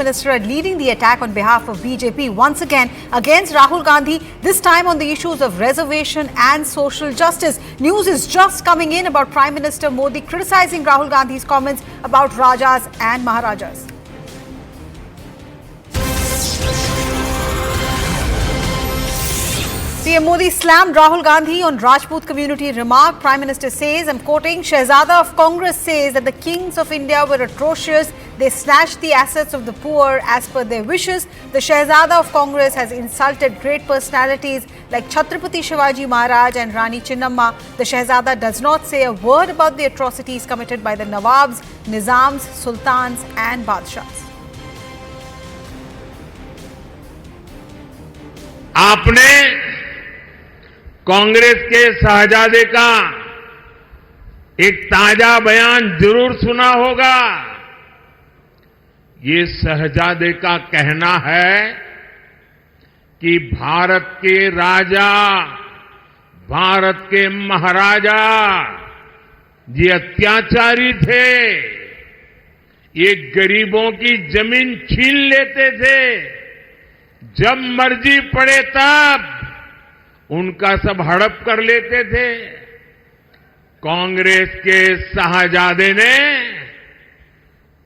Minister are leading the attack on behalf of BJP once again against Rahul Gandhi, this time on the issues of reservation and social justice. News is just coming in about Prime Minister Modi criticizing Rahul Gandhi's comments about Rajas and Maharajas. PM Modi slammed Rahul Gandhi on Rajput community remark. Prime Minister says, I'm quoting, Shehzada of Congress says that the kings of India were atrocious. They snatched the assets of the poor as per their wishes. The Shehzada of Congress has insulted great personalities like Chhatrapati Shivaji Maharaj and Rani Chinnamma. The Shehzada does not say a word about the atrocities committed by the Nawabs, Nizams, Sultans and Badshahs. आपने कांग्रेस के शहजादे का एक ताजा बयान जरूर सुना होगा। ये शहजादे का कहना है कि भारत के राजा, भारत के महाराजा ये अत्याचारी थे। ये गरीबों की जमीन छीन लेते थे, जब मर्जी पड़े तब उनका सब हड़प कर लेते थे। कांग्रेस के शाहजादे ने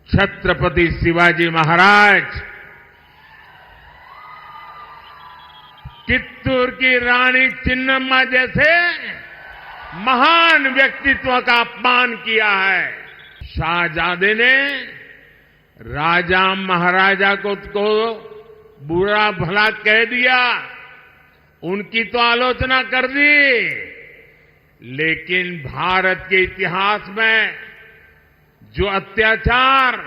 छत्रपति शिवाजी महाराज, चित्तूर की रानी चिन्नम्मा जैसे महान व्यक्तित्व का अपमान किया है। शाहजादे ने राजा महाराजा को बुरा भला कह दिया, उनकी तो आलोचना कर दी, लेकिन भारत के इतिहास में जो अत्याचार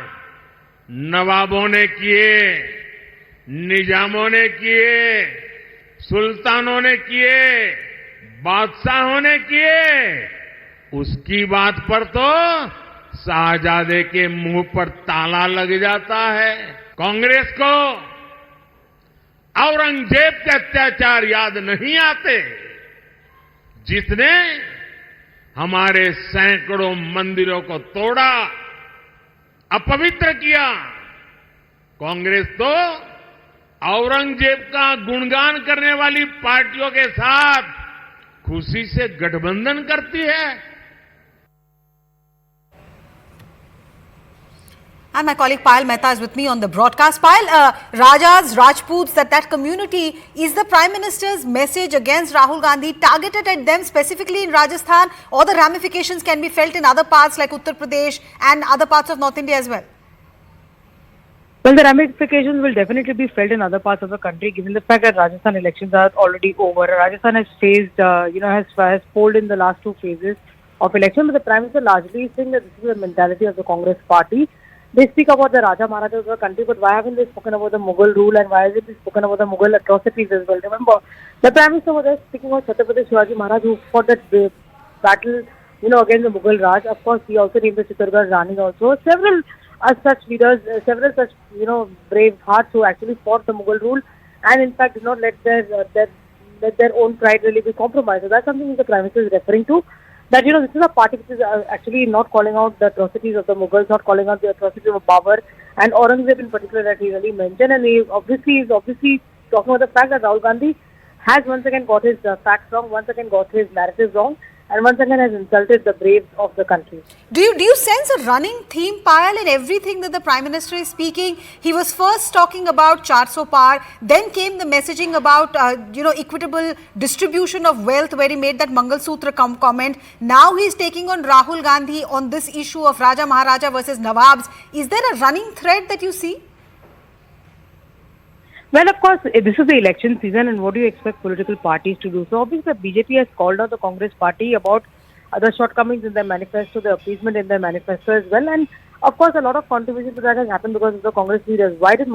नवाबों ने किए, निजामों ने किए, सुल्तानों ने किए, बादशाहों ने किए, उसकी बात पर तो शाहजादे के मुंह पर ताला लग जाता है। कांग्रेस को औरंगजेब के अत्याचार याद नहीं आते, जिसने हमारे सैकड़ों मंदिरों को तोड़ा, अपवित्र किया। कांग्रेस तो औरंगजेब का गुणगान करने वाली पार्टियों के साथ खुशी से गठबंधन करती है। And my colleague Payal Mehta is with me on the broadcast. Payal, Rajas, Rajputs, that community, is the Prime Minister's message against Rahul Gandhi targeted at them specifically in Rajasthan, or the ramifications can be felt in other parts like Uttar Pradesh and other parts of North India as well? Well, the ramifications will definitely be felt in other parts of the country, given the fact that Rajasthan elections are already over. Rajasthan has faced, has polled in the last two phases of election, but the Prime Minister largely is saying that this is the mentality of the Congress party. They speak about the Raja Maharajas of the country, but why haven't they spoken about the Mughal rule, and why hasn't they spoken about the Mughal atrocities as well? Remember, the Prime Minister was there speaking about Chhatrapati Shivaji Maharaj, who fought that battle, against the Mughal Raj. Of course, he also named the Chittorgarh Rani also. Several such leaders, several such, brave hearts who actually fought the Mughal rule, and in fact did not let their own pride really be compromised. So that's something the Prime Minister is referring to. That, this is a party which is actually not calling out the atrocities of the Mughals, not calling out the atrocities of Babur and Aurangzeb in particular that he really mentioned. And he obviously is talking about the fact that Rahul Gandhi has once again got his facts wrong, once again got his narratives wrong, and once again has insulted the braves of the country. Do you sense a running theme, Payal, in everything that the Prime Minister is speaking? He was first talking about 400 par, then came the messaging about equitable distribution of wealth, where he made that Mangal Sutra comment. Now he's taking on Rahul Gandhi on this issue of Raja Maharaja versus Nawabs. Is there a running thread that you see? Well, of course, this is the election season, and what do you expect political parties to do? So obviously, the BJP has called out the Congress party about the shortcomings in their manifesto, the appeasement in their manifesto as well. And of course, a lot of contribution to that has happened because of the Congress leaders. Why did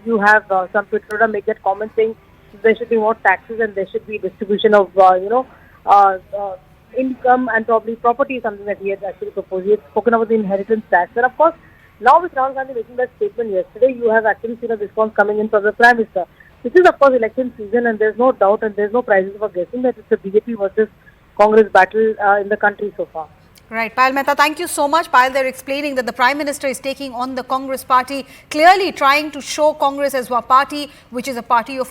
you have some Twitter make that comment saying there should be more taxes and there should be distribution of, income and probably property, something that he had actually proposed. He had spoken about the inheritance tax. And of course, now with Rahul Gandhi making that statement yesterday, you have actually seen a response coming in from the Prime Minister. This is of course election season, and there's no doubt and there's no prizes for guessing that it's a BJP versus Congress battle in the country so far. Right, Payal Mehta, thank you so much. Payal, they're explaining that the Prime Minister is taking on the Congress party, clearly trying to show Congress as a party which is a party of